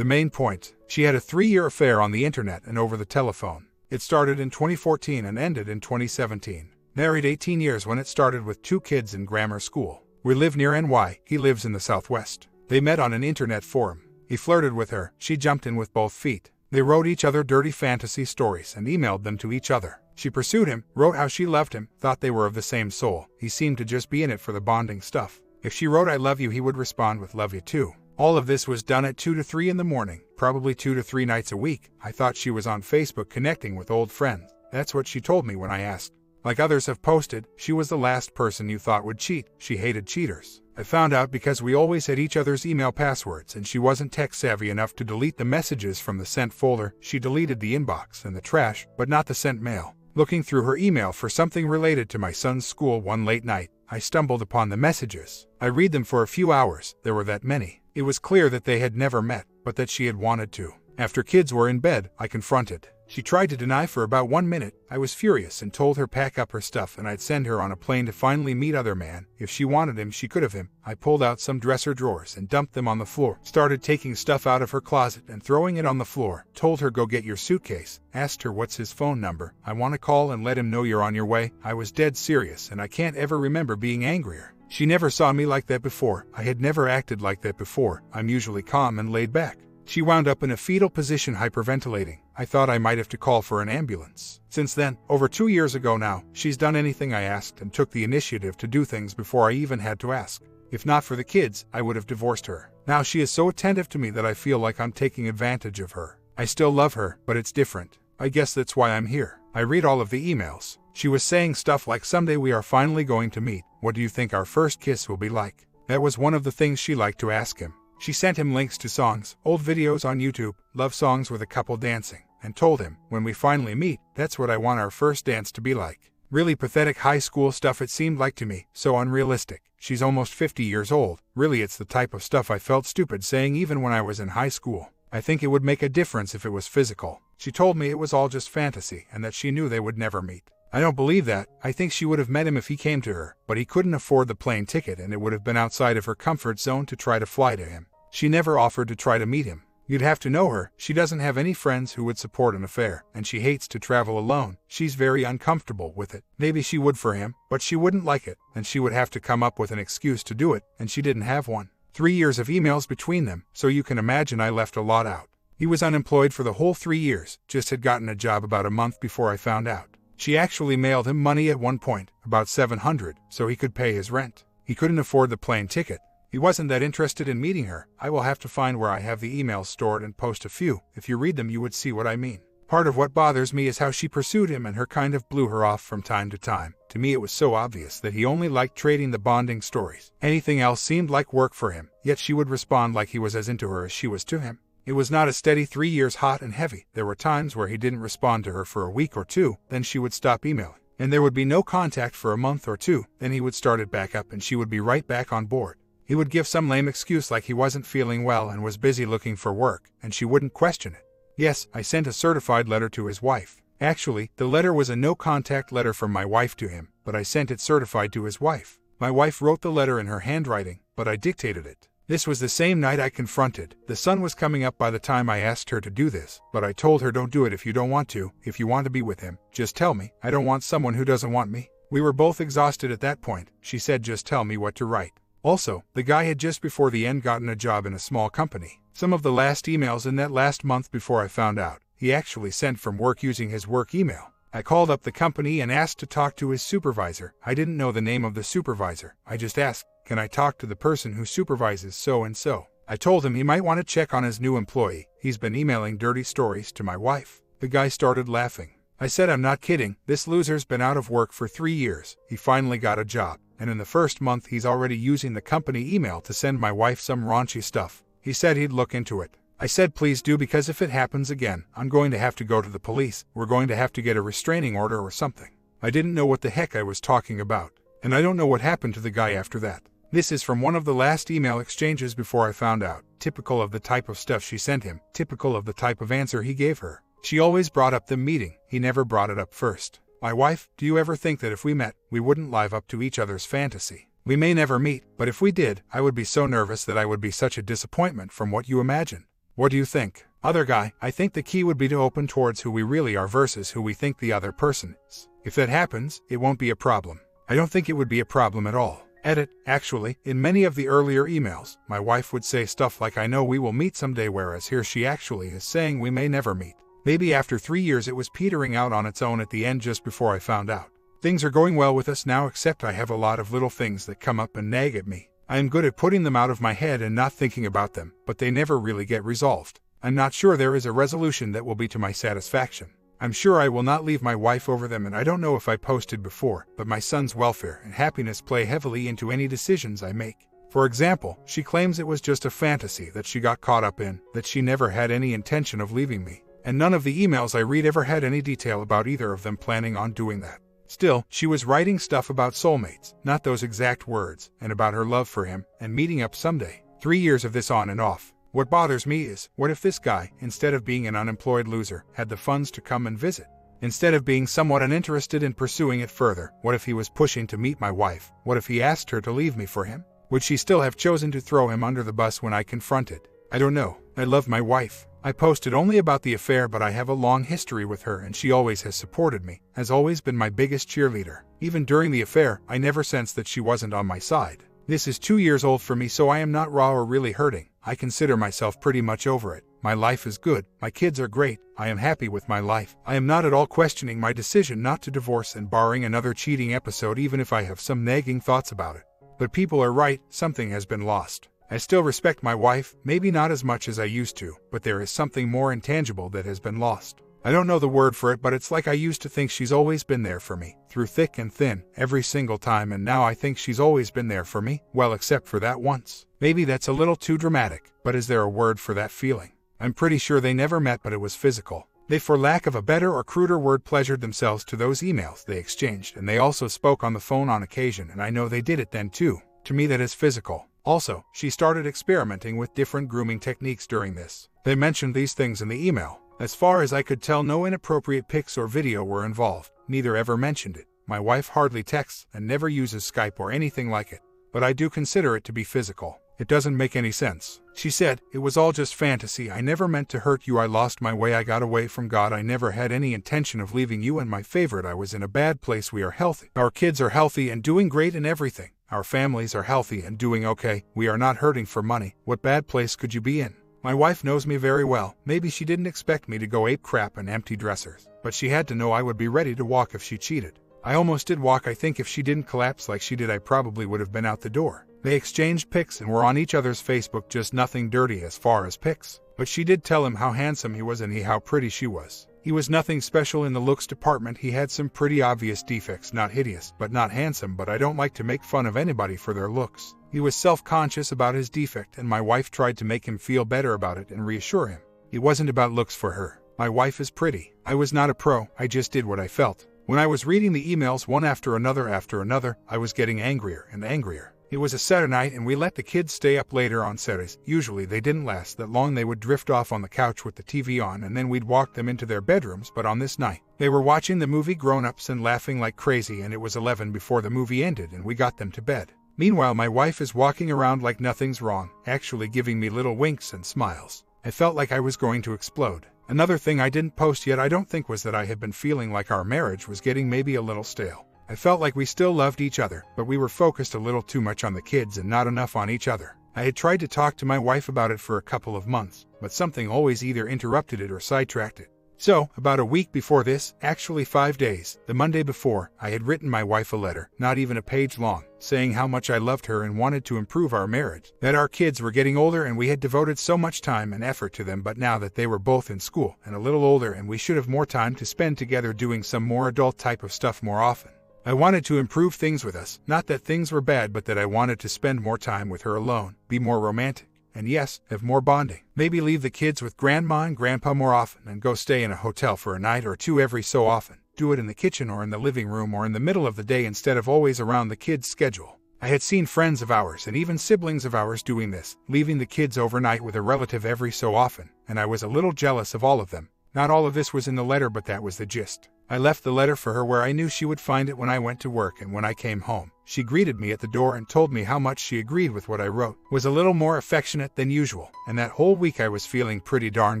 The main point: she had a 3-year affair on the internet and over the telephone. It started in 2014 and ended in 2017. Married 18 years when it started, with 2 kids in grammar school. We live near NY, he lives in the Southwest. They met on an internet forum. He flirted with her, she jumped in with both feet. They wrote each other dirty fantasy stories and emailed them to each other. She pursued him, wrote how she loved him, thought they were of the same soul. He seemed to just be in it for the bonding stuff. If she wrote "I love you," he would respond with "love you too." All of this was done at 2 to 3 in the morning, probably 2 to 3 nights a week. I thought she was on Facebook connecting with old friends. That's what she told me when I asked. Like others have posted, she was the last person you thought would cheat. She hated cheaters. I found out because we always had each other's email passwords, and she wasn't tech savvy enough to delete the messages from the sent folder. She deleted the inbox and the trash, but not the sent mail. Looking through her email for something related to my son's school one late night, I stumbled upon the messages. I read them for a few hours. There were that many. It was clear that they had never met, but that she had wanted to. After kids were in bed, I confronted. She tried to deny for about 1 minute. I was furious and told her pack up her stuff and I'd send her on a plane to finally meet other man. If she wanted him, she could have him. I pulled out some dresser drawers and dumped them on the floor. Started taking stuff out of her closet and throwing it on the floor. Told her go get your suitcase. Asked her what's his phone number. I want to call and let him know you're on your way. I was dead serious and I can't ever remember being angrier. She never saw me like that before. I had never acted like that before. I'm usually calm and laid back. She wound up in a fetal position, hyperventilating. I thought I might have to call for an ambulance. Since then, over 2 years ago now, she's done anything I asked and took the initiative to do things before I even had to ask. If not for the kids, I would have divorced her. Now she is so attentive to me that I feel like I'm taking advantage of her. I still love her, but it's different. I guess that's why I'm here. I read all of the emails. She was saying stuff like, someday we are finally going to meet. What do you think our first kiss will be like? That was one of the things she liked to ask him. She sent him links to songs, old videos on YouTube, love songs with a couple dancing, and told him, when we finally meet, that's what I want our first dance to be like. Really pathetic high school stuff it seemed like to me, so unrealistic. She's almost 50 years old. Really, it's the type of stuff I felt stupid saying even when I was in high school. I think it would make a difference if it was physical. She told me it was all just fantasy and that she knew they would never meet. I don't believe that. I think she would have met him if he came to her, but he couldn't afford the plane ticket and it would have been outside of her comfort zone to try to fly to him. She never offered to try to meet him. You'd have to know her. She doesn't have any friends who would support an affair, and she hates to travel alone. She's very uncomfortable with it. Maybe she would for him, but she wouldn't like it, and she would have to come up with an excuse to do it, and she didn't have one. 3 years of emails between them, so you can imagine I left a lot out. He was unemployed for the whole 3 years, just had gotten a job about a month before I found out. She actually mailed him money at one point, about $700, so he could pay his rent. He couldn't afford the plane ticket. He wasn't that interested in meeting her. I will have to find where I have the emails stored and post a few. If you read them, you would see what I mean. Part of what bothers me is how she pursued him and her kind of blew her off from time to time. To me, it was so obvious that he only liked trading the bonding stories. Anything else seemed like work for him, yet she would respond like he was as into her as she was to him. It was not a steady 3 years hot and heavy. There were times where he didn't respond to her for a week or two, then she would stop emailing. And there would be no contact for a month or two, then he would start it back up and she would be right back on board. He would give some lame excuse like he wasn't feeling well and was busy looking for work, and she wouldn't question it. Yes, I sent a certified letter to his wife. Actually, the letter was a no-contact letter from my wife to him, but I sent it certified to his wife. My wife wrote the letter in her handwriting, but I dictated it. This was the same night I confronted. The sun was coming up by the time I asked her to do this, but I told her don't do it if you don't want to. If you want to be with him, just tell me. I don't want someone who doesn't want me. We were both exhausted at that point. She said just tell me what to write. Also, the guy had just before the end gotten a job in a small company. Some of the last emails in that last month before I found out, he actually sent from work using his work email. I called up the company and asked to talk to his supervisor. I didn't know the name of the supervisor. I just asked, can I talk to the person who supervises so-and-so? I told him he might want to check on his new employee. He's been emailing dirty stories to my wife. The guy started laughing. I said I'm not kidding. This loser's been out of work for 3 years. He finally got a job. And in the first month he's already using the company email to send my wife some raunchy stuff. He said he'd look into it. I said please do, because if it happens again, I'm going to have to go to the police. We're going to have to get a restraining order or something. I didn't know what the heck I was talking about. And I don't know what happened to the guy after that. This is from one of the last email exchanges before I found out. Typical of the type of stuff she sent him. Typical of the type of answer he gave her. She always brought up the meeting. He never brought it up first. My wife, do you ever think that if we met, we wouldn't live up to each other's fantasy? We may never meet, but if we did, I would be so nervous that I would be such a disappointment from what you imagine. What do you think? Other guy, I think the key would be to open towards who we really are versus who we think the other person is. If that happens, it won't be a problem. I don't think it would be a problem at all. Edit. Actually, in many of the earlier emails, my wife would say stuff like, I know we will meet someday, whereas here she actually is saying we may never meet. Maybe after 3 years it was petering out on its own at the end just before I found out. Things are going well with us now, except I have a lot of little things that come up and nag at me. I am good at putting them out of my head and not thinking about them, but they never really get resolved. I'm not sure there is a resolution that will be to my satisfaction. I'm sure I will not leave my wife over them, and I don't know if I posted before, but my son's welfare and happiness play heavily into any decisions I make. For example, she claims it was just a fantasy that she got caught up in, that she never had any intention of leaving me, and none of the emails I read ever had any detail about either of them planning on doing that. Still, she was writing stuff about soulmates, not those exact words, and about her love for him, and meeting up someday. 3 years of this on and off. What bothers me is, what if this guy, instead of being an unemployed loser, had the funds to come and visit? Instead of being somewhat uninterested in pursuing it further, what if he was pushing to meet my wife? What if he asked her to leave me for him? Would she still have chosen to throw him under the bus when I confronted? I don't know. I love my wife. I posted only about the affair, but I have a long history with her and she always has supported me, has always been my biggest cheerleader. Even during the affair, I never sensed that she wasn't on my side. This is 2 years old for me, so I am not raw or really hurting. I consider myself pretty much over it. My life is good. My kids are great. I am happy with my life. I am not at all questioning my decision not to divorce and barring another cheating episode, even if I have some nagging thoughts about it. But people are right, something has been lost. I still respect my wife, maybe not as much as I used to, but there is something more intangible that has been lost. I don't know the word for it, but it's like I used to think she's always been there for me, through thick and thin, every single time, and now I think she's always been there for me, well, except for that once. Maybe that's a little too dramatic, but is there a word for that feeling? I'm pretty sure they never met, but it was physical. They, for lack of a better or cruder word, pleasured themselves to those emails they exchanged, and they also spoke on the phone on occasion, and I know they did it then too. To me, that is physical. Also, she started experimenting with different grooming techniques during this. They mentioned these things in the email. As far as I could tell, no inappropriate pics or video were involved. Neither ever mentioned it. My wife hardly texts and never uses Skype or anything like it. But I do consider it to be physical. It doesn't make any sense. She said, it was all just fantasy. I never meant to hurt you. I lost my way. I got away from God. I never had any intention of leaving you. And my favorite, I was in a bad place. We are healthy. Our kids are healthy and doing great and everything. Our families are healthy and doing okay. We are not hurting for money. What bad place could you be in? My wife knows me very well. Maybe she didn't expect me to go ape crap and empty dressers, but she had to know I would be ready to walk if she cheated. I almost did walk. I think if she didn't collapse like she did, I probably would have been out the door. They exchanged pics and were on each other's Facebook, just nothing dirty as far as pics. But she did tell him how handsome he was and how pretty she was. He was nothing special in the looks department. He had some pretty obvious defects, not hideous, but not handsome, but I don't like to make fun of anybody for their looks. He was self-conscious about his defect, and my wife tried to make him feel better about it and reassure him. It wasn't about looks for her. My wife is pretty. I was not a pro. I just did what I felt. When I was reading the emails one after another, I was getting angrier and angrier. It was a Saturday night and we let the kids stay up later on Saturdays. Usually they didn't last that long. They would drift off on the couch with the TV on and then we'd walk them into their bedrooms, but on this night, they were watching the movie Grown-Ups and laughing like crazy, and it was 11 before the movie ended and we got them to bed. Meanwhile, my wife is walking around like nothing's wrong, actually giving me little winks and smiles. I felt like I was going to explode. Another thing I didn't post yet, I don't think, was that I had been feeling like our marriage was getting maybe a little stale. I felt like we still loved each other, but we were focused a little too much on the kids and not enough on each other. I had tried to talk to my wife about it for a couple of months, but something always either interrupted it or sidetracked it. So, about a week before this, actually 5 days, the Monday before, I had written my wife a letter, not even a page long, saying how much I loved her and wanted to improve our marriage, that our kids were getting older and we had devoted so much time and effort to them, but now that they were both in school and a little older and we should have more time to spend together doing some more adult type of stuff more often. I wanted to improve things with us, not that things were bad, but that I wanted to spend more time with her alone, be more romantic. And yes, have more bonding. Maybe leave the kids with grandma and grandpa more often and go stay in a hotel for a night or two every so often. Do it in the kitchen or in the living room or in the middle of the day instead of always around the kids' schedule. I had seen friends of ours and even siblings of ours doing this, leaving the kids overnight with a relative every so often, and I was a little jealous of all of them. Not all of this was in the letter, but that was the gist. I left the letter for her where I knew she would find it when I went to work, and when I came home, She greeted me at the door and told me how much she agreed with what I wrote, was a little more affectionate than usual, and that whole week I was feeling pretty darn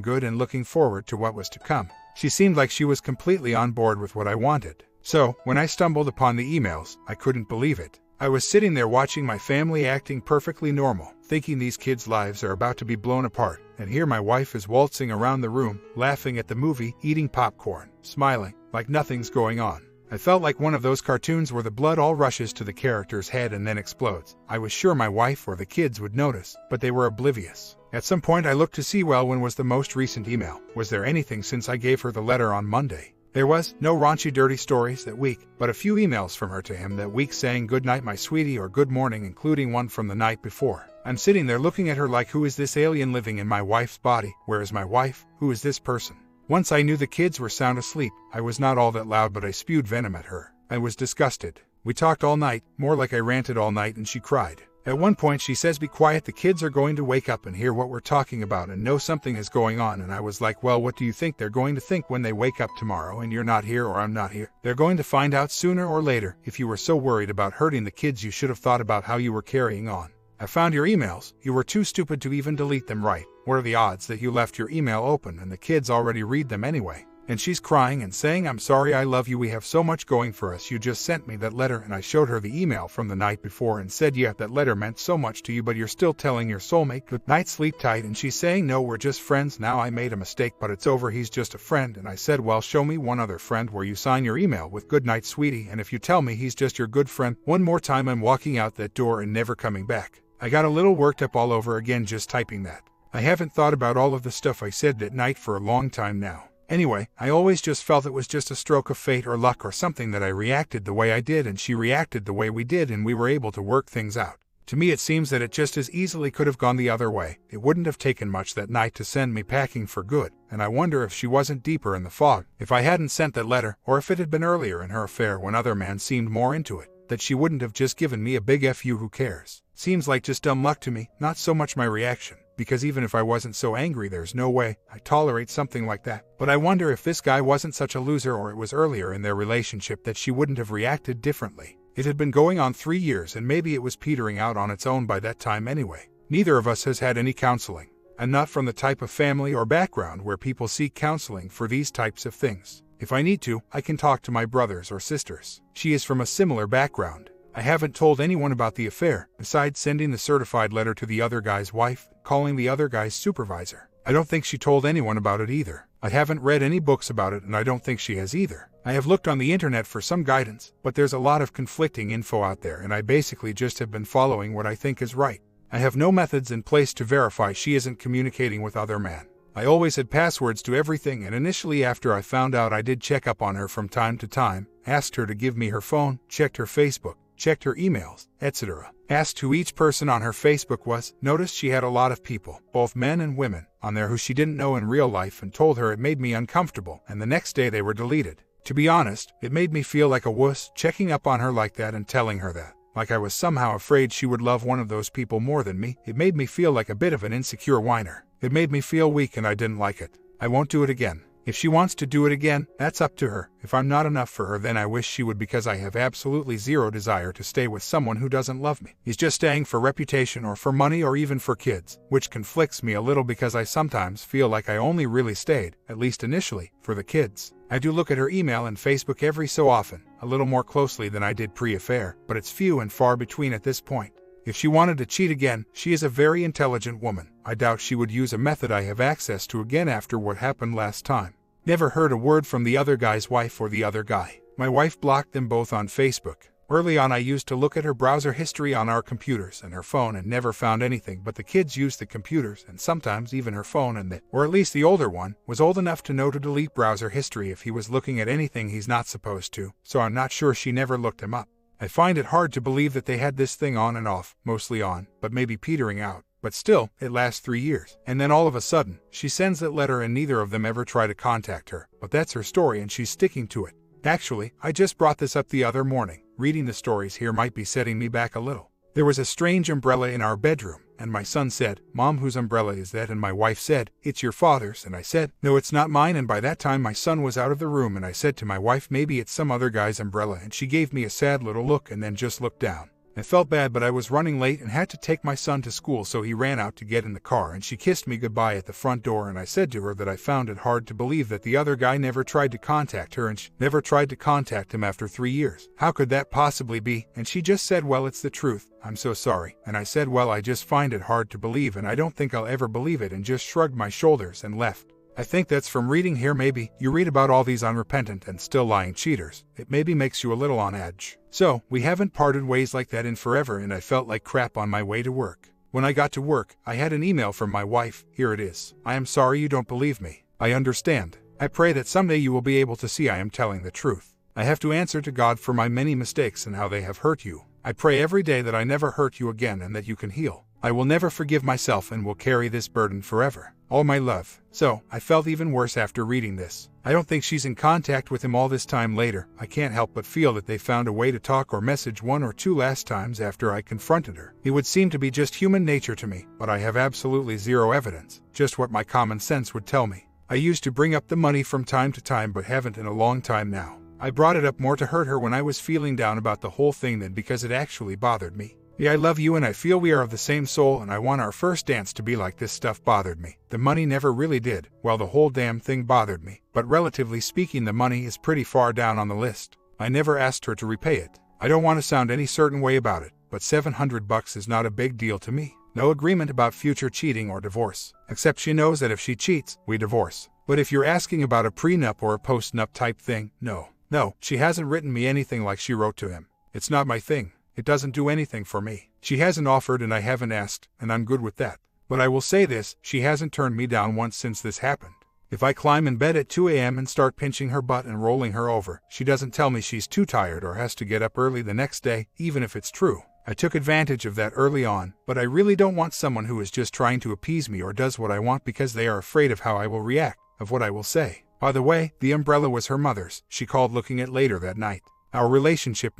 good and looking forward to what was to come. She seemed like she was completely on board with what I wanted. So, when I stumbled upon the emails, I couldn't believe it. I was sitting there watching my family acting perfectly normal, thinking these kids' lives are about to be blown apart, and here my wife is waltzing around the room, laughing at the movie, eating popcorn, smiling, like nothing's going on. I felt like one of those cartoons where the blood all rushes to the character's head and then explodes. I was sure my wife or the kids would notice, but they were oblivious. At some point I looked to see, well, when was the most recent email? Was there anything since I gave her the letter on Monday? There was no raunchy dirty stories that week, but a few emails from her to him that week saying good night my sweetie or good morning, including one from the night before. I'm sitting there looking at her like, who is this alien living in my wife's body? Where is my wife? Who is this person? Once I knew the kids were sound asleep, I was not all that loud, but I spewed venom at her. I was disgusted. We talked all night, more like I ranted all night, and she cried. At one point she says, be quiet, the kids are going to wake up and hear what we're talking about and know something is going on. And I was like, well, what do you think they're going to think when they wake up tomorrow and you're not here or I'm not here? They're going to find out sooner or later. If you were so worried about hurting the kids, you should have thought about how you were carrying on. I found your emails. You were too stupid to even delete them, right? What are the odds that you left your email open and the kids already read them anyway? And she's crying and saying, I'm sorry, I love you, we have so much going for us, you just sent me that letter. And I showed her the email from the night before and said, yeah, that letter meant so much to you, but you're still telling your soulmate good night, sleep tight. And she's saying, no, we're just friends now, I made a mistake, but it's over, he's just a friend. And I said, well, show me one other friend where you sign your email with good night sweetie, and if you tell me he's just your good friend one more time, I'm walking out that door and never coming back. I got a little worked up all over again just typing that. I haven't thought about all of the stuff I said that night for a long time now. Anyway, I always just felt it was just a stroke of fate or luck or something that I reacted the way I did and she reacted the way we did and we were able to work things out. To me it seems that it just as easily could have gone the other way. It wouldn't have taken much that night to send me packing for good, and I wonder if she wasn't deeper in the fog, if I hadn't sent that letter, or if it had been earlier in her affair when other men seemed more into it, that she wouldn't have just given me a big F you, who cares. Seems like just dumb luck to me, not so much my reaction. Because even if I wasn't so angry, there's no way I'd tolerate something like that. But I wonder if this guy wasn't such a loser, or it was earlier in their relationship that she wouldn't have reacted differently. It had been going on 3 years and maybe it was petering out on its own by that time anyway. Neither of us has had any counseling. I'm not from the type of family or background where people seek counseling for these types of things. If I need to, I can talk to my brothers or sisters. She is from a similar background. I haven't told anyone about the affair, besides sending the certified letter to the other guy's wife, calling the other guy's supervisor. I don't think she told anyone about it either. I haven't read any books about it and I don't think she has either. I have looked on the internet for some guidance, but there's a lot of conflicting info out there and I basically just have been following what I think is right. I have no methods in place to verify she isn't communicating with other men. I always had passwords to everything, and initially after I found out, I did check up on her from time to time, asked her to give me her phone, checked her Facebook, checked her emails, etc. Asked who each person on her Facebook was, noticed she had a lot of people, both men and women, on there who she didn't know in real life, and told her it made me uncomfortable, and the next day they were deleted. To be honest, it made me feel like a wuss, checking up on her like that and telling her that. Like I was somehow afraid she would love one of those people more than me. It made me feel like a bit of an insecure whiner. It made me feel weak and I didn't like it. I won't do it again. If she wants to do it again, that's up to her. If I'm not enough for her, then I wish she would, because I have absolutely zero desire to stay with someone who doesn't love me. He's just staying for reputation or for money or even for kids, which conflicts me a little because I sometimes feel like I only really stayed, at least initially, for the kids. I do look at her email and Facebook every so often, a little more closely than I did pre-affair, but it's few and far between at this point. If she wanted to cheat again, she is a very intelligent woman. I doubt she would use a method I have access to again after what happened last time. Never heard a word from the other guy's wife or the other guy. My wife blocked them both on Facebook. Early on I used to look at her browser history on our computers and her phone and never found anything, but the kids used the computers and sometimes even her phone, and or at least the older one, was old enough to know to delete browser history if he was looking at anything he's not supposed to, so I'm not sure she never looked him up. I find it hard to believe that they had this thing on and off, mostly on, but maybe petering out. But still, it lasts 3 years. And then all of a sudden, she sends that letter and neither of them ever try to contact her. But that's her story and she's sticking to it. Actually, I just brought this up the other morning. Reading the stories here might be setting me back a little. There was a strange umbrella in our bedroom, and my son said, "Mom, whose umbrella is that?" And my wife said, "It's your father's." And I said, "No, it's not mine." And by that time my son was out of the room, and I said to my wife, "Maybe it's some other guy's umbrella." And she gave me a sad little look and then just looked down. I felt bad, but I was running late and had to take my son to school, so he ran out to get in the car, and she kissed me goodbye at the front door. And I said to her that I found it hard to believe that the other guy never tried to contact her, and she never tried to contact him after 3 years. How could that possibly be? And she just said, "Well, it's the truth. I'm so sorry." And I said, "Well, I just find it hard to believe, and I don't think I'll ever believe it," and just shrugged my shoulders and left. I think that's from reading here. Maybe you read about all these unrepentant and still lying cheaters. It maybe makes you a little on edge. So, we haven't parted ways like that in forever, and I felt like crap on my way to work. When I got to work, I had an email from my wife. Here it is. "I am sorry you don't believe me. I understand. I pray that someday you will be able to see I am telling the truth. I have to answer to God for my many mistakes and how they have hurt you. I pray every day that I never hurt you again and that you can heal. I will never forgive myself and will carry this burden forever. All my love." So, I felt even worse after reading this. I don't think she's in contact with him all this time later. I can't help but feel that they found a way to talk or message 1 or 2 last times after I confronted her. It would seem to be just human nature to me, but I have absolutely zero evidence, just what my common sense would tell me. I used to bring up the money from time to time, but haven't in a long time now. I brought it up more to hurt her when I was feeling down about the whole thing than because it actually bothered me. Yeah, I love you and I feel we are of the same soul, and I want our first dance to be like this. Stuff bothered me. The money never really did. Well, the whole damn thing bothered me. But relatively speaking, the money is pretty far down on the list. I never asked her to repay it. I don't want to sound any certain way about it, but $700 is not a big deal to me. No agreement about future cheating or divorce. Except she knows that if she cheats, we divorce. But if you're asking about a prenup or a postnup type thing, no. No, she hasn't written me anything like she wrote to him. It's not my thing. It doesn't do anything for me. She hasn't offered and I haven't asked, and I'm good with that. But I will say this, she hasn't turned me down once since this happened. If I climb in bed at 2 a.m. and start pinching her butt and rolling her over, she doesn't tell me she's too tired or has to get up early the next day, even if it's true. I took advantage of that early on, but I really don't want someone who is just trying to appease me or does what I want because they are afraid of how I will react, of what I will say. By the way, the umbrella was her mother's. She called looking at later that night. Our relationship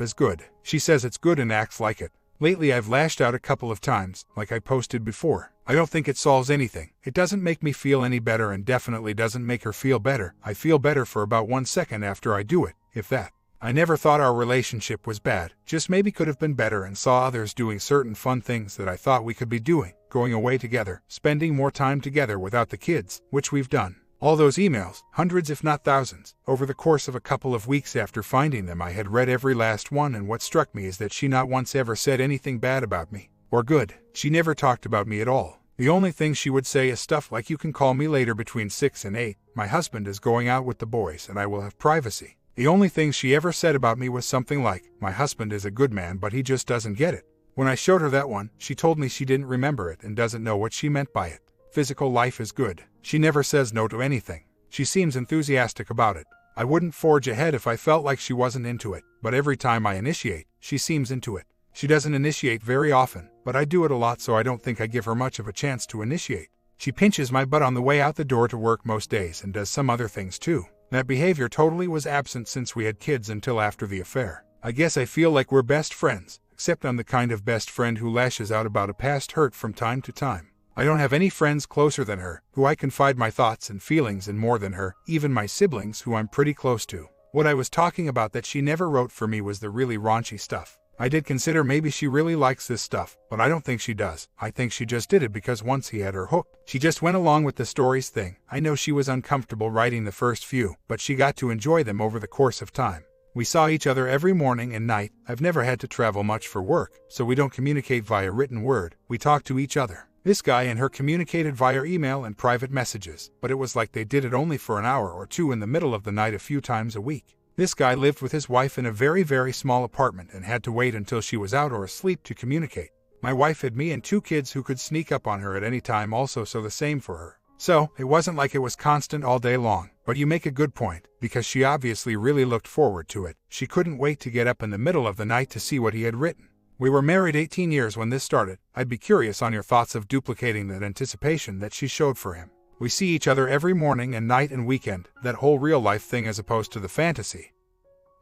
is good. She says it's good and acts like it. Lately I've lashed out a couple of times, like I posted before. I don't think it solves anything. It doesn't make me feel any better and definitely doesn't make her feel better. I feel better for about 1 second after I do it, if that. I never thought our relationship was bad, just maybe could have been better, and saw others doing certain fun things that I thought we could be doing, going away together, spending more time together without the kids, which we've done. All those emails, hundreds if not thousands, over the course of a couple of weeks after finding them I had read every last one, and what struck me is that she not once ever said anything bad about me, or good. She never talked about me at all. The only thing she would say is stuff like, "You can call me later between 6 and 8, my husband is going out with the boys and I will have privacy." The only thing she ever said about me was something like, "My husband is a good man but he just doesn't get it." When I showed her that one, she told me she didn't remember it and doesn't know what she meant by it. Physical life is good. She never says no to anything. She seems enthusiastic about it. I wouldn't forge ahead if I felt like she wasn't into it, but every time I initiate, she seems into it. She doesn't initiate very often, but I do it a lot, so I don't think I give her much of a chance to initiate. She pinches my butt on the way out the door to work most days and does some other things too. That behavior totally was absent since we had kids until after the affair. I guess I feel like we're best friends, except I'm the kind of best friend who lashes out about a past hurt from time to time. I don't have any friends closer than her, who I confide my thoughts and feelings in more than her, even my siblings who I'm pretty close to. What I was talking about that she never wrote for me was the really raunchy stuff. I did consider maybe she really likes this stuff, but I don't think she does. I think she just did it because once he had her hooked, she just went along with the stories thing. I know she was uncomfortable writing the first few, but she got to enjoy them over the course of time. We saw each other every morning and night. I've never had to travel much for work, so we don't communicate via written word. We talk to each other. This guy and her communicated via email and private messages, but it was like they did it only for an hour or two in the middle of the night a few times a week. This guy lived with his wife in a very, very small apartment and had to wait until she was out or asleep to communicate. My wife had me and 2 kids who could sneak up on her at any time also, so the same for her. So, it wasn't like it was constant all day long, but you make a good point, because she obviously really looked forward to it. She couldn't wait to get up in the middle of the night to see what he had written. We were married 18 years when this started. I'd be curious on your thoughts of duplicating that anticipation that she showed for him. We see each other every morning and night and weekend, that whole real life thing as opposed to the fantasy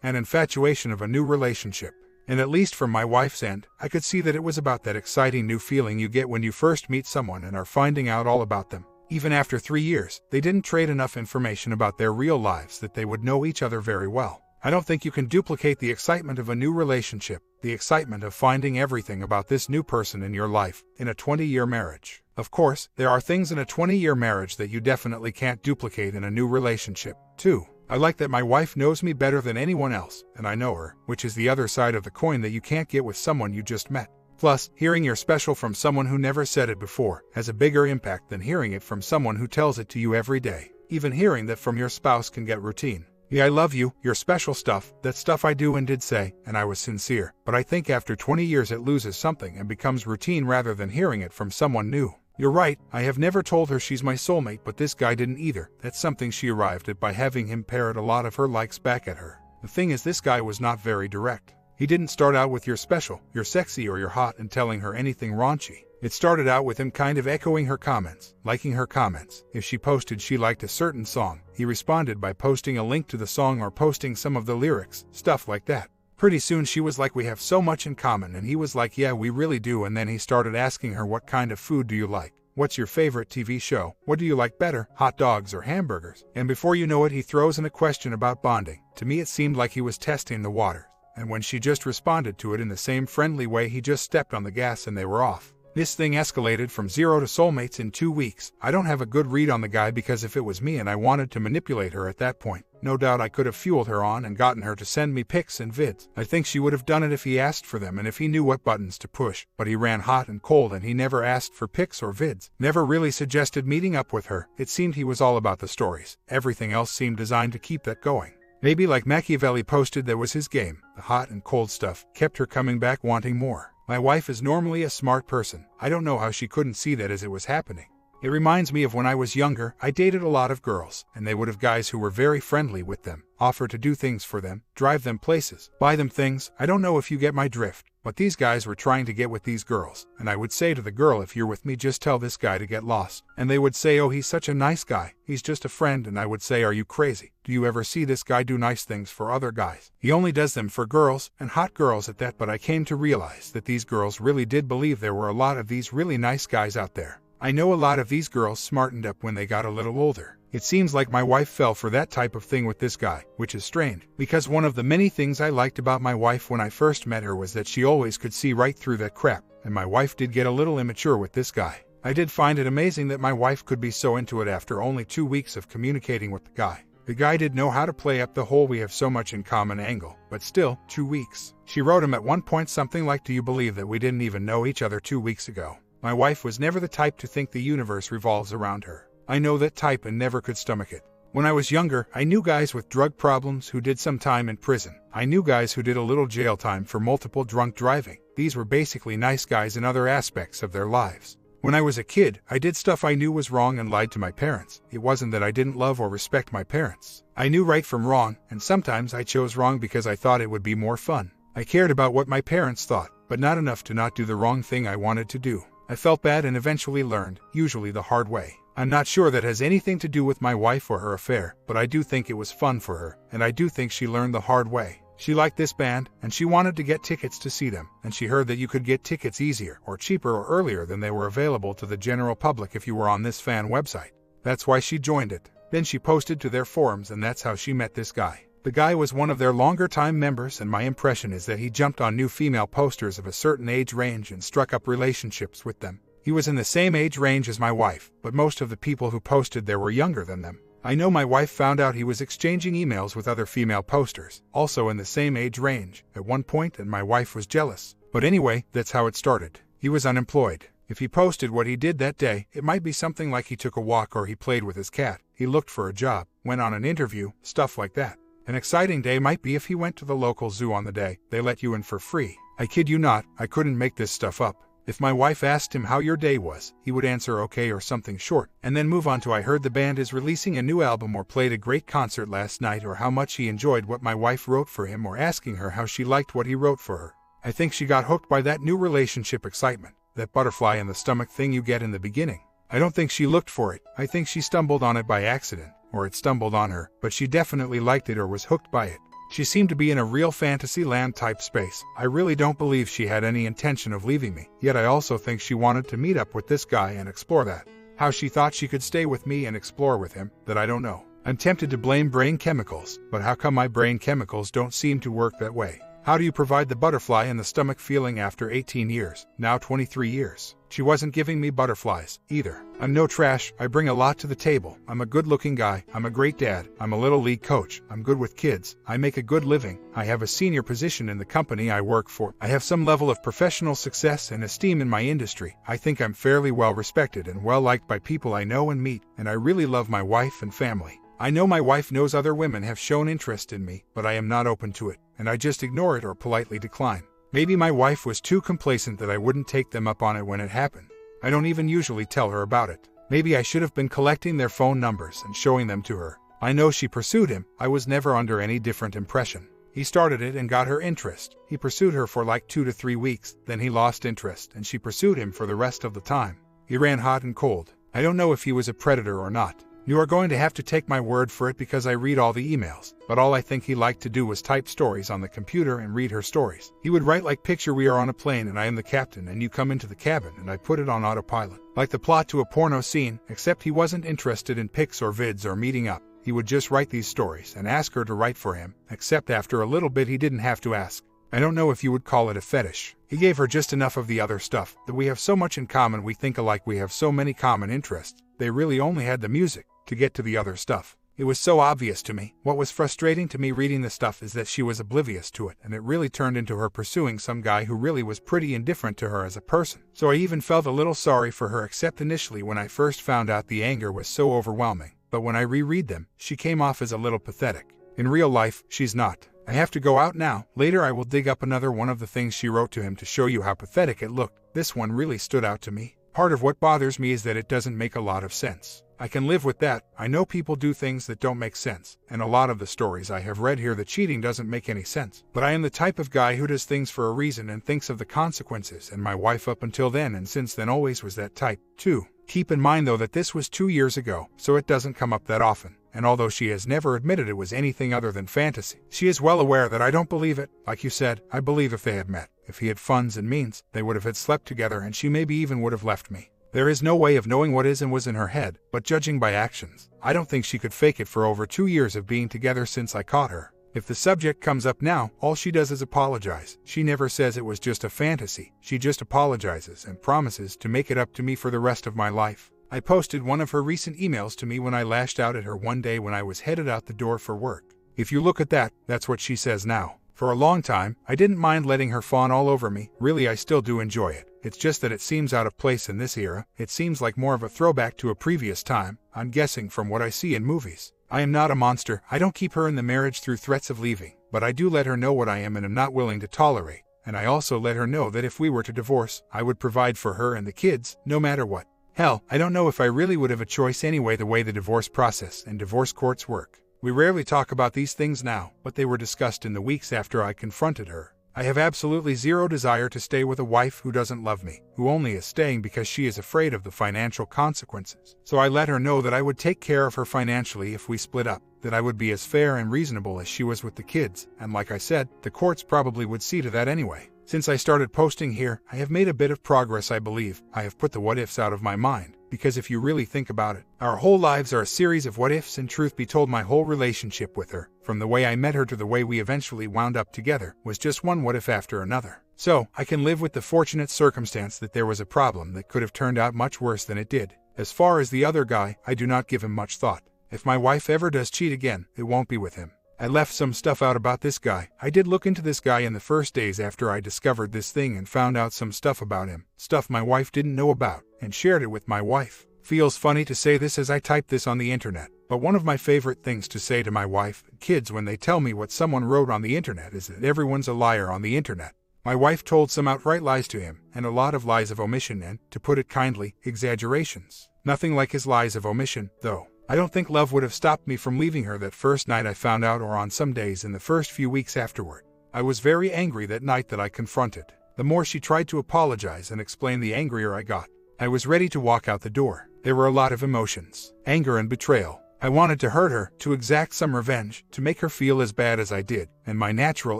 and infatuation of a new relationship. And at least from my wife's end, I could see that it was about that exciting new feeling you get when you first meet someone and are finding out all about them. Even after 3 years, they didn't trade enough information about their real lives that they would know each other very well. I don't think you can duplicate the excitement of a new relationship, the excitement of finding everything about this new person in your life, in a 20-year marriage. Of course, there are things in a 20-year marriage that you definitely can't duplicate in a new relationship, too. I like that my wife knows me better than anyone else, and I know her, which is the other side of the coin that you can't get with someone you just met. Plus, hearing you're special from someone who never said it before has a bigger impact than hearing it from someone who tells it to you every day. Even hearing that from your spouse can get routine. Yeah, I love you, you're special stuff, that stuff I do and did say, and I was sincere. But I think after 20 years it loses something and becomes routine rather than hearing it from someone new. You're right, I have never told her she's my soulmate, but this guy didn't either. That's something she arrived at by having him parrot a lot of her likes back at her. The thing is, this guy was not very direct. He didn't start out with you're special, you're sexy, or you're hot and telling her anything raunchy. It started out with him kind of echoing her comments, liking her comments. If she posted she liked a certain song, he responded by posting a link to the song or posting some of the lyrics, stuff like that. Pretty soon she was like, we have so much in common, and he was like, yeah, we really do. And then he started asking her, what kind of food do you like? What's your favorite TV show? What do you like better, hot dogs or hamburgers? And before you know it, he throws in a question about bonding. To me it seemed like he was testing the water. And when she just responded to it in the same friendly way, he just stepped on the gas and they were off. This thing escalated from 0 to soulmates in 2 weeks. I don't have a good read on the guy, because if it was me and I wanted to manipulate her at that point, no doubt I could have fueled her on and gotten her to send me pics and vids. I think she would have done it if he asked for them and if he knew what buttons to push, but he ran hot and cold and he never asked for pics or vids, never really suggested meeting up with her. It seemed he was all about the stories. Everything else seemed designed to keep that going. Maybe like Machiavelli posted, that was his game. The hot and cold stuff kept her coming back wanting more. My wife is normally a smart person. I don't know how she couldn't see that as it was happening. It reminds me of when I was younger. I dated a lot of girls, and they would have guys who were very friendly with them, offer to do things for them, drive them places, buy them things. I don't know if you get my drift, but these guys were trying to get with these girls, and I would say to the girl, if you're with me, just tell this guy to get lost. And they would say, oh, he's such a nice guy, he's just a friend. And I would say, are you crazy? Do you ever see this guy do nice things for other guys? He only does them for girls, and hot girls at that. But I came to realize that these girls really did believe there were a lot of these really nice guys out there. I know a lot of these girls smartened up when they got a little older. It seems like my wife fell for that type of thing with this guy, which is strange, because one of the many things I liked about my wife when I first met her was that she always could see right through that crap, and my wife did get a little immature with this guy. I did find it amazing that my wife could be so into it after only 2 weeks of communicating with the guy. The guy did know how to play up the whole we have so much in common angle, but still, 2 weeks. She wrote him at one point something like, do you believe that we didn't even know each other 2 weeks ago? My wife was never the type to think the universe revolves around her. I know that type and never could stomach it. When I was younger, I knew guys with drug problems who did some time in prison. I knew guys who did a little jail time for multiple drunk driving. These were basically nice guys in other aspects of their lives. When I was a kid, I did stuff I knew was wrong and lied to my parents. It wasn't that I didn't love or respect my parents. I knew right from wrong, and sometimes I chose wrong because I thought it would be more fun. I cared about what my parents thought, but not enough to not do the wrong thing I wanted to do. I felt bad and eventually learned, usually the hard way. I'm not sure that has anything to do with my wife or her affair, but I do think it was fun for her, and I do think she learned the hard way. She liked this band, and she wanted to get tickets to see them, and she heard that you could get tickets easier, or cheaper, or earlier than they were available to the general public if you were on this fan website. That's why she joined it. Then she posted to their forums, and that's how she met this guy. The guy was one of their longer-time members, and my impression is that he jumped on new female posters of a certain age range and struck up relationships with them. He was in the same age range as my wife, but most of the people who posted there were younger than them. I know my wife found out he was exchanging emails with other female posters, also in the same age range, at one point, and my wife was jealous. But anyway, that's how it started. He was unemployed. If he posted what he did that day, it might be something like he took a walk or he played with his cat, he looked for a job, went on an interview, stuff like that. An exciting day might be if he went to the local zoo on the day they let you in for free. I kid you not, I couldn't make this stuff up. If my wife asked him how your day was, he would answer okay or something short, and then move on to I heard the band is releasing a new album or played a great concert last night or how much he enjoyed what my wife wrote for him or asking her how she liked what he wrote for her. I think she got hooked by that new relationship excitement, that butterfly in the stomach thing you get in the beginning. I don't think she looked for it. I think she stumbled on it by accident, or it stumbled on her, but she definitely liked it or was hooked by it. She seemed to be in a real fantasy land type space. I really don't believe she had any intention of leaving me, yet I also think she wanted to meet up with this guy and explore that. How she thought she could stay with me and explore with him, that I don't know. I'm tempted to blame brain chemicals, but how come my brain chemicals don't seem to work that way? How do you provide the butterfly in the stomach feeling after 18 years, now 23 years? She wasn't giving me butterflies, either. I'm no trash, I bring a lot to the table. I'm a good-looking guy, I'm a great dad, I'm a little league coach, I'm good with kids, I make a good living, I have a senior position in the company I work for, I have some level of professional success and esteem in my industry, I think I'm fairly well respected and well liked by people I know and meet, and I really love my wife and family. I know my wife knows other women have shown interest in me, but I am not open to it, and I just ignore it or politely decline. Maybe my wife was too complacent that I wouldn't take them up on it when it happened. I don't even usually tell her about it. Maybe I should have been collecting their phone numbers and showing them to her. I know she pursued him. I was never under any different impression. He started it and got her interest. He pursued her for like 2 to 3 weeks, then he lost interest and she pursued him for the rest of the time. He ran hot and cold. I don't know if he was a predator or not. You are going to have to take my word for it because I read all the emails, but all I think he liked to do was type stories on the computer and read her stories. He would write like, picture we are on a plane and I am the captain and you come into the cabin and I put it on autopilot. Like the plot to a porno scene, except he wasn't interested in pics or vids or meeting up. He would just write these stories and ask her to write for him, except after a little bit he didn't have to ask. I don't know if you would call it a fetish. He gave her just enough of the other stuff, that we have so much in common, we think alike, we have so many common interests. They really only had the music to get to the other stuff. It was so obvious to me. What was frustrating to me reading the stuff is that she was oblivious to it, and it really turned into her pursuing some guy who really was pretty indifferent to her as a person. So I even felt a little sorry for her, except initially when I first found out the anger was so overwhelming. But when I reread them, she came off as a little pathetic. In real life, she's not. I have to go out now. Later I will dig up another one of the things she wrote to him to show you how pathetic it looked. This one really stood out to me. Part of what bothers me is that it doesn't make a lot of sense. I can live with that. I know people do things that don't make sense, and a lot of the stories I have read here, the cheating doesn't make any sense. But I am the type of guy who does things for a reason and thinks of the consequences, and my wife up until then and since then always was that type, too. Keep in mind though that this was 2 years ago, so it doesn't come up that often, and although she has never admitted it was anything other than fantasy, she is well aware that I don't believe it. Like you said, I believe if they had met, if he had funds and means, they would have had slept together and she maybe even would have left me. There is no way of knowing what is and was in her head, but judging by actions, I don't think she could fake it for over 2 years of being together since I caught her. If the subject comes up now, all she does is apologize. She never says it was just a fantasy. She just apologizes and promises to make it up to me for the rest of my life. I posted one of her recent emails to me when I lashed out at her one day when I was headed out the door for work. If you look at that, that's what she says now. For a long time, I didn't mind letting her fawn all over me. Really, I still do enjoy it. It's just that it seems out of place in this era. It seems like more of a throwback to a previous time, I'm guessing from what I see in movies. I am not a monster. I don't keep her in the marriage through threats of leaving, but I do let her know what I am and am not willing to tolerate. And I also let her know that if we were to divorce, I would provide for her and the kids, no matter what. Hell, I don't know if I really would have a choice anyway, the way the divorce process and divorce courts work. We rarely talk about these things now, but they were discussed in the weeks after I confronted her. I have absolutely zero desire to stay with a wife who doesn't love me, who only is staying because she is afraid of the financial consequences. So I let her know that I would take care of her financially if we split up, that I would be as fair and reasonable as she was with the kids, and like I said, the courts probably would see to that anyway. Since I started posting here, I have made a bit of progress, I believe. I have put the what-ifs out of my mind, because if you really think about it, our whole lives are a series of what-ifs, and truth be told, my whole relationship with her, from the way I met her to the way we eventually wound up together, was just one what-if after another. So, I can live with the fortunate circumstance that there was a problem that could have turned out much worse than it did. As far as the other guy, I do not give him much thought. If my wife ever does cheat again, it won't be with him. I left some stuff out about this guy. I did look into this guy in the first days after I discovered this thing and found out some stuff about him. Stuff my wife didn't know about, and shared it with my wife. Feels funny to say this as I type this on the internet, but one of my favorite things to say to my wife and kids when they tell me what someone wrote on the internet is that everyone's a liar on the internet. My wife told some outright lies to him, and a lot of lies of omission and, to put it kindly, exaggerations. Nothing like his lies of omission, though. I don't think love would have stopped me from leaving her that first night I found out, or on some days in the first few weeks afterward. I was very angry that night that I confronted. The more she tried to apologize and explain, the angrier I got. I was ready to walk out the door. There were a lot of emotions, anger and betrayal. I wanted to hurt her, to exact some revenge, to make her feel as bad as I did, and my natural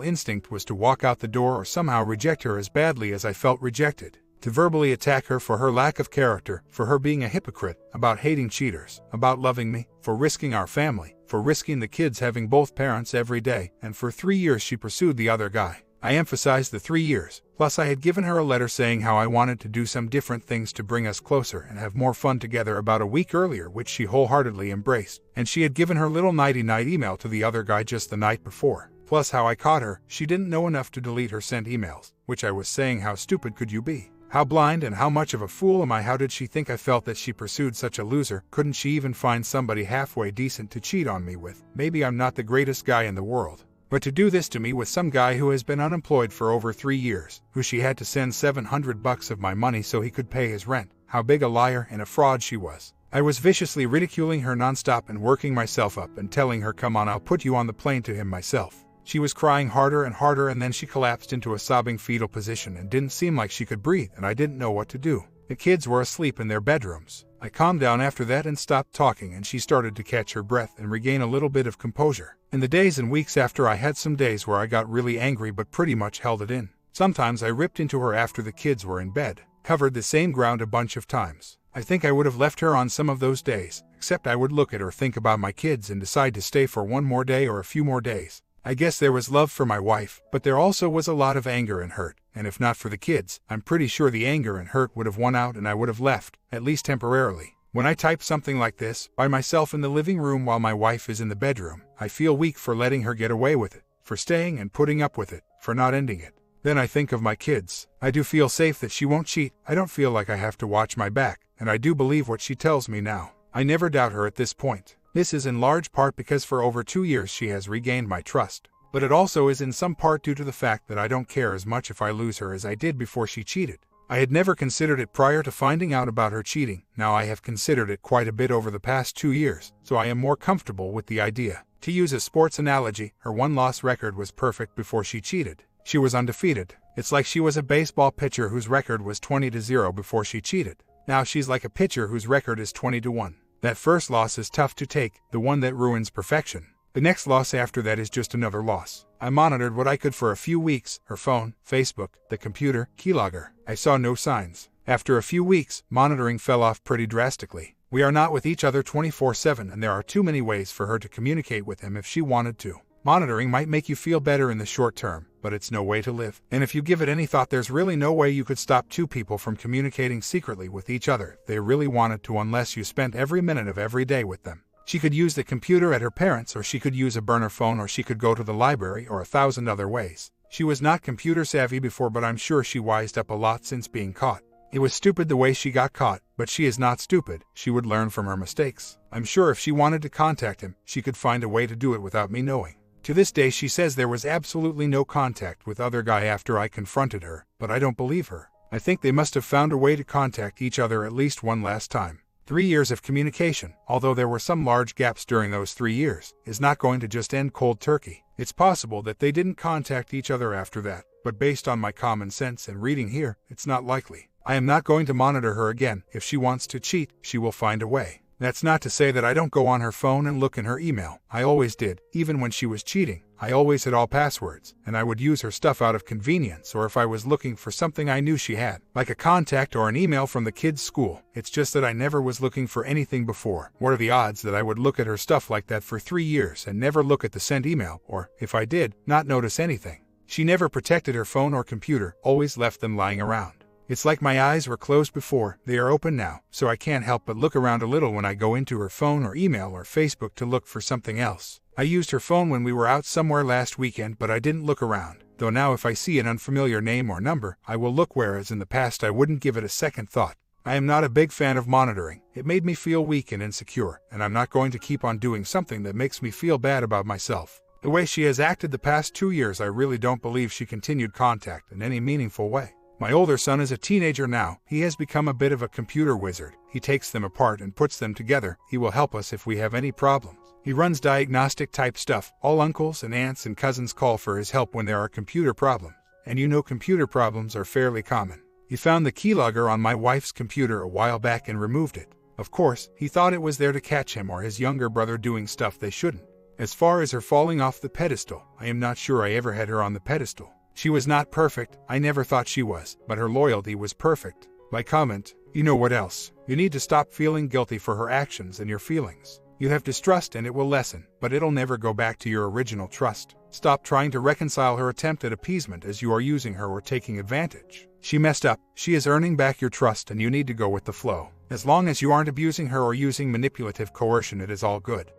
instinct was to walk out the door or somehow reject her as badly as I felt rejected. To verbally attack her for her lack of character, for her being a hypocrite, about hating cheaters, about loving me, for risking our family, for risking the kids having both parents every day, and for 3 years she pursued the other guy. I emphasized the 3 years, plus I had given her a letter saying how I wanted to do some different things to bring us closer and have more fun together about a week earlier, which she wholeheartedly embraced, and she had given her little nighty-night email to the other guy just the night before. Plus how I caught her, she didn't know enough to delete her sent emails, which I was saying how stupid could you be? How blind and how much of a fool am I? How did she think I felt that she pursued such a loser? Couldn't she even find somebody halfway decent to cheat on me with? Maybe I'm not the greatest guy in the world. But to do this to me with some guy who has been unemployed for over 3 years, who she had to send $700 of my money so he could pay his rent, how big a liar and a fraud she was. I was viciously ridiculing her nonstop and working myself up and telling her, come on, I'll put you on the plane to him myself. She was crying harder and harder, and then she collapsed into a sobbing fetal position and didn't seem like she could breathe, and I didn't know what to do. The kids were asleep in their bedrooms. I calmed down after that and stopped talking, and she started to catch her breath and regain a little bit of composure. In the days and weeks after, I had some days where I got really angry but pretty much held it in. Sometimes I ripped into her after the kids were in bed, covered the same ground a bunch of times. I think I would have left her on some of those days, except I would look at her, think about my kids, and decide to stay for one more day or a few more days. I guess there was love for my wife, but there also was a lot of anger and hurt, and if not for the kids, I'm pretty sure the anger and hurt would have won out and I would have left, at least temporarily. When I type something like this, by myself in the living room while my wife is in the bedroom, I feel weak for letting her get away with it, for staying and putting up with it, for not ending it. Then I think of my kids. I do feel safe that she won't cheat. I don't feel like I have to watch my back, and I do believe what she tells me now. I never doubt her at this point. This is in large part because for over 2 years she has regained my trust. But it also is in some part due to the fact that I don't care as much if I lose her as I did before she cheated. I had never considered it prior to finding out about her cheating. Now I have considered it quite a bit over the past 2 years, so I am more comfortable with the idea. To use a sports analogy, her one-loss record was perfect before she cheated. She was undefeated. It's like she was a baseball pitcher whose record was 20-0 before she cheated. Now she's like a pitcher whose record is 20-1. That first loss is tough to take, the one that ruins perfection. The next loss after that is just another loss. I monitored what I could for a few weeks, her phone, Facebook, the computer, keylogger. I saw no signs. After a few weeks, monitoring fell off pretty drastically. We are not with each other 24/7, and there are too many ways for her to communicate with him if she wanted to. Monitoring might make you feel better in the short term, but it's no way to live. And if you give it any thought, there's really no way you could stop two people from communicating secretly with each other if they really wanted to, unless you spent every minute of every day with them. She could use the computer at her parents', or she could use a burner phone, or she could go to the library, or 1,000 other ways. She was not computer savvy before, but I'm sure she wised up a lot since being caught. It was stupid the way she got caught, but she is not stupid. She would learn from her mistakes. I'm sure if she wanted to contact him, she could find a way to do it without me knowing. To this day she says there was absolutely no contact with other guy after I confronted her, but I don't believe her. I think they must have found a way to contact each other at least one last time. 3 years of communication, although there were some large gaps during those 3 years, is not going to just end cold turkey. It's possible that they didn't contact each other after that, but based on my common sense and reading here, it's not likely. I am not going to monitor her again. If she wants to cheat, she will find a way. That's not to say that I don't go on her phone and look in her email. I always did, even when she was cheating. I always had all passwords, and I would use her stuff out of convenience, or if I was looking for something I knew she had, like a contact or an email from the kids' school. It's just that I never was looking for anything before. What are the odds that I would look at her stuff like that for 3 years and never look at the sent email, or, if I did, not notice anything? She never protected her phone or computer, always left them lying around. It's like my eyes were closed before, they are open now, so I can't help but look around a little when I go into her phone or email or Facebook to look for something else. I used her phone when we were out somewhere last weekend, but I didn't look around, though now if I see an unfamiliar name or number, I will look, whereas in the past I wouldn't give it a second thought. I am not a big fan of monitoring. It made me feel weak and insecure, and I'm not going to keep on doing something that makes me feel bad about myself. The way she has acted the past 2 years, I really don't believe she continued contact in any meaningful way. My older son is a teenager now. He has become a bit of a computer wizard. He takes them apart and puts them together. He will help us if we have any problems. He runs diagnostic type stuff. All uncles and aunts and cousins call for his help when there are computer problems. And you know computer problems are fairly common. He found the keylogger on my wife's computer a while back and removed it. Of course, he thought it was there to catch him or his younger brother doing stuff they shouldn't. As far as her falling off the pedestal, I am not sure I ever had her on the pedestal. She was not perfect, I never thought she was, but her loyalty was perfect. Like comment, you know what else? You need to stop feeling guilty for her actions and your feelings. You have distrust and it will lessen, but it'll never go back to your original trust. Stop trying to reconcile her attempt at appeasement as you are using her or taking advantage. She messed up, she is earning back your trust and you need to go with the flow. As long as you aren't abusing her or using manipulative coercion, it is all good.